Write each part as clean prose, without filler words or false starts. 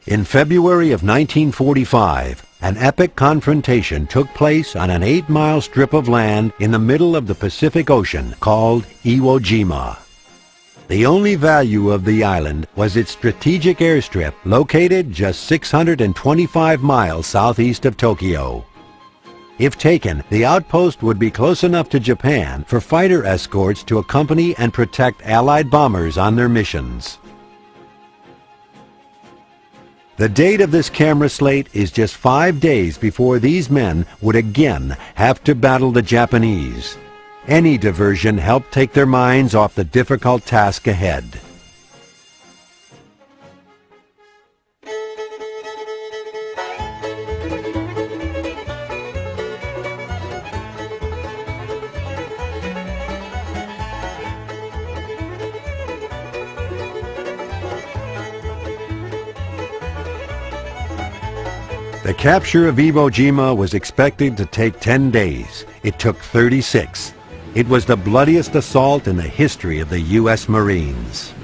In February of 1945, an epic confrontation took place on an 8-mile strip of land in the middle of the Pacific Ocean called Iwo Jima. The only value of the island was its strategic airstrip located just 625 miles southeast of Tokyo. If taken, the outpost would be close enough to Japan for fighter escorts to accompany and protect Allied bombers on their missions. The date of this camera slate is just 5 days before these men would again have to battle the Japanese. Any diversion helped take their minds off the difficult task ahead. The capture of Iwo Jima was expected to take 10 days. It took 36. It was the bloodiest assault in the history of the U.S. Marines.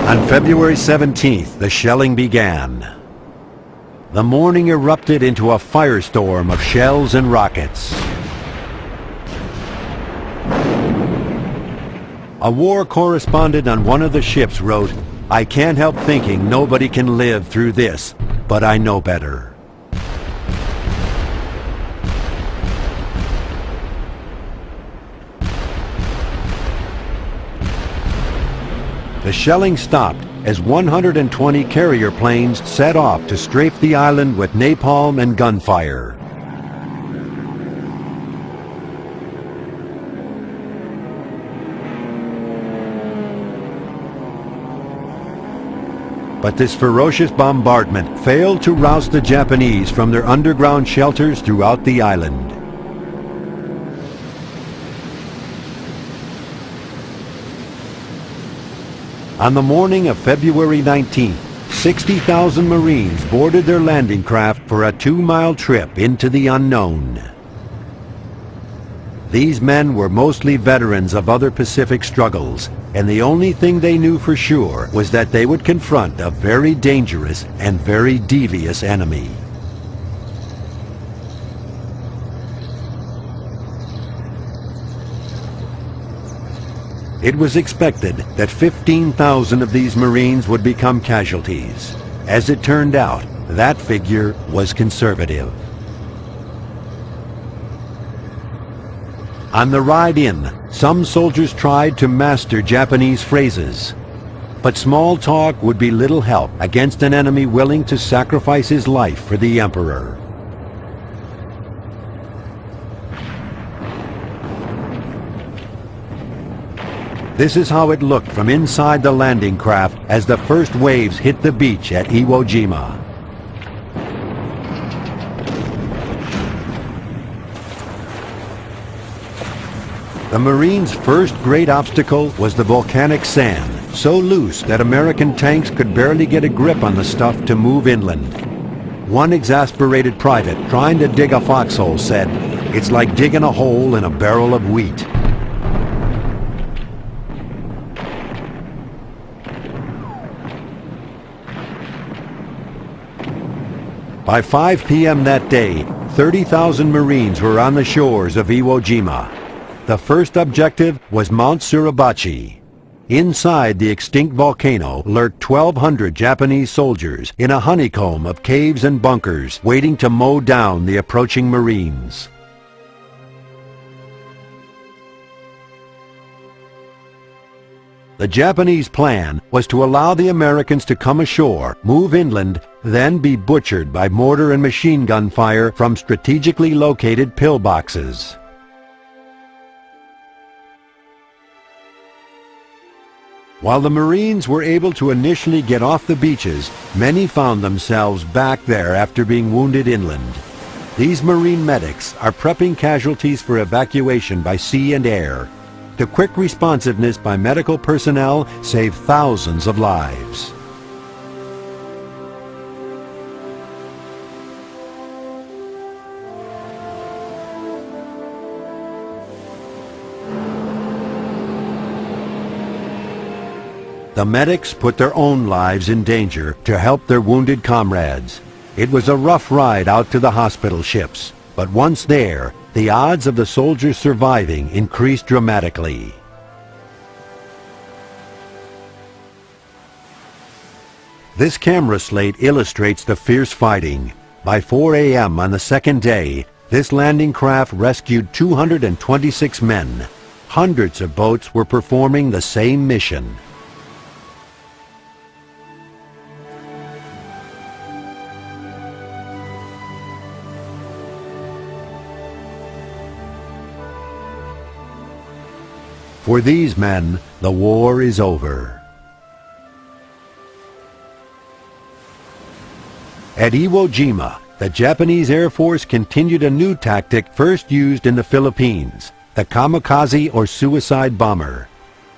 On February 17th, the shelling began. The morning erupted into a firestorm of shells and rockets. A war correspondent on one of the ships wrote, "I can't help thinking nobody can live through this, but I know better." The shelling stopped as 120 carrier planes set off to strafe the island with napalm and gunfire. But this ferocious bombardment failed to roust the Japanese from their underground shelters throughout the island. On the morning of February 19th, 60,000 Marines boarded their landing craft for a 2-mile trip into the unknown. These men were mostly veterans of other Pacific struggles, and the only thing they knew for sure was that they would confront a very dangerous and very devious enemy. It was expected that 15,000 of these Marines would become casualties. As it turned out, that figure was conservative. On the ride in, some soldiers tried to master Japanese phrases. But small talk would be little help against an enemy willing to sacrifice his life for the Emperor. This is how it looked from inside the landing craft as the first waves hit the beach at Iwo Jima. The Marines' first great obstacle was the volcanic sand, so loose that American tanks could barely get a grip on the stuff to move inland. One exasperated private trying to dig a foxhole said, "It's like digging a hole in a barrel of wheat." By 5 p.m. that day, 30,000 Marines were on the shores of Iwo Jima. The first objective was Mount Suribachi. Inside the extinct volcano lurked 1,200 Japanese soldiers in a honeycomb of caves and bunkers waiting to mow down the approaching Marines. The Japanese plan was to allow the Americans to come ashore, move inland, then be butchered by mortar and machine gun fire from strategically located pillboxes. While the Marines were able to initially get off the beaches, many found themselves back there after being wounded inland. These Marine medics are prepping casualties for evacuation by sea and air. The quick responsiveness by medical personnel saved thousands of lives. The medics put their own lives in danger to help their wounded comrades. It was a rough ride out to the hospital ships, but once there, the odds of the soldiers surviving increased dramatically. This camera slate illustrates the fierce fighting. By 4 a.m. on the second day, this landing craft rescued 226 men. Hundreds of boats were performing the same mission. For these men, the war is over. At Iwo Jima, the Japanese Air Force continued a new tactic first used in the Philippines, the kamikaze or suicide bomber.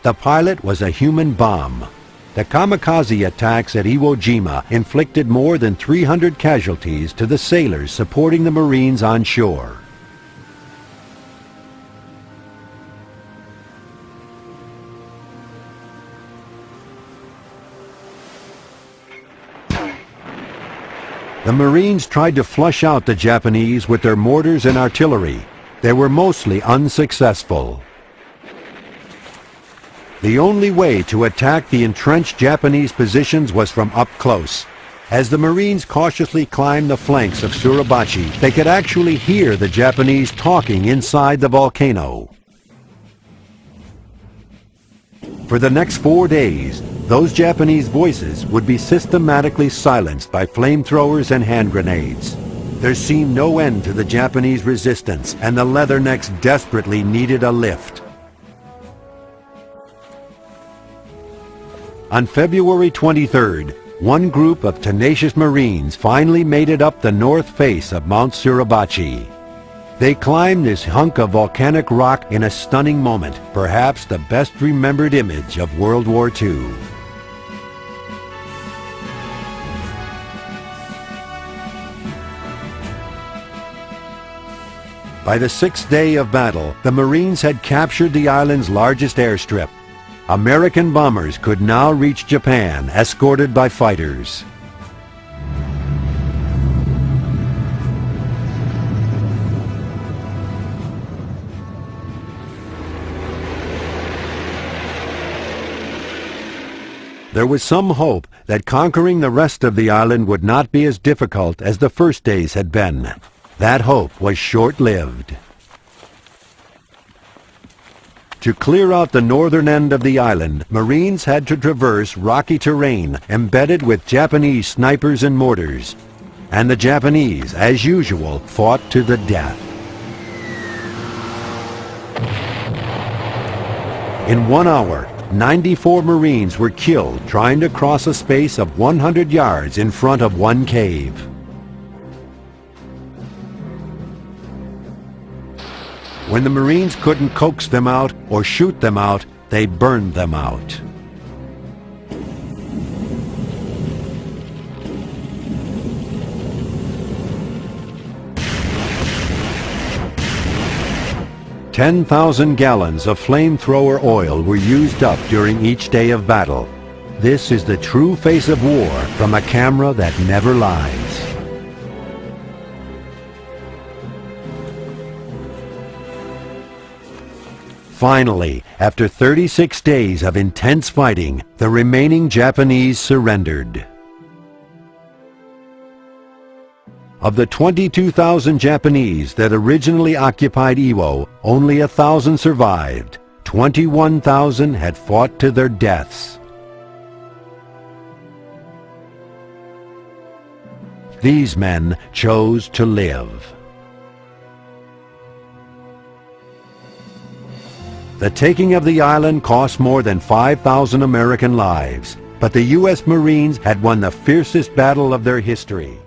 The pilot was a human bomb. The kamikaze attacks at Iwo Jima inflicted more than 300 casualties to the sailors supporting the Marines on shore. The Marines tried to flush out the Japanese with their mortars and artillery. They were mostly unsuccessful. The only way to attack the entrenched Japanese positions was from up close. As the Marines cautiously climbed the flanks of Suribachi, they could actually hear the Japanese talking inside the volcano. For the next 4 days, those Japanese voices would be systematically silenced by flamethrowers and hand grenades. There seemed no end to the Japanese resistance, and the Leathernecks desperately needed a lift. On February 23rd, one group of tenacious Marines finally made it up the north face of Mount Suribachi. They climbed this hunk of volcanic rock in a stunning moment, perhaps the best remembered image of World War II. By the sixth day of battle, the Marines had captured the island's largest airstrip. American bombers could now reach Japan, escorted by fighters. There was some hope that conquering the rest of the island would not be as difficult as the first days had been. That hope was short-lived. To clear out the northern end of the island, Marines had to traverse rocky terrain embedded with Japanese snipers and mortars. And the Japanese, as usual, fought to the death. In 1 hour, 94 Marines were killed trying to cross a space of 100 yards in front of one cave. When the Marines couldn't coax them out or shoot them out, they burned them out. "10,000 gallons of flamethrower oil were used up during each day of battle. This is the true face of war from a camera that never lies." Finally, after 36 days of intense fighting, the remaining Japanese surrendered. Of the 22,000 Japanese that originally occupied Iwo, only 1,000 survived. 21,000 had fought to their deaths. These men chose to live. The taking of the island cost more than 5,000 American lives, but the U.S. Marines had won the fiercest battle of their history.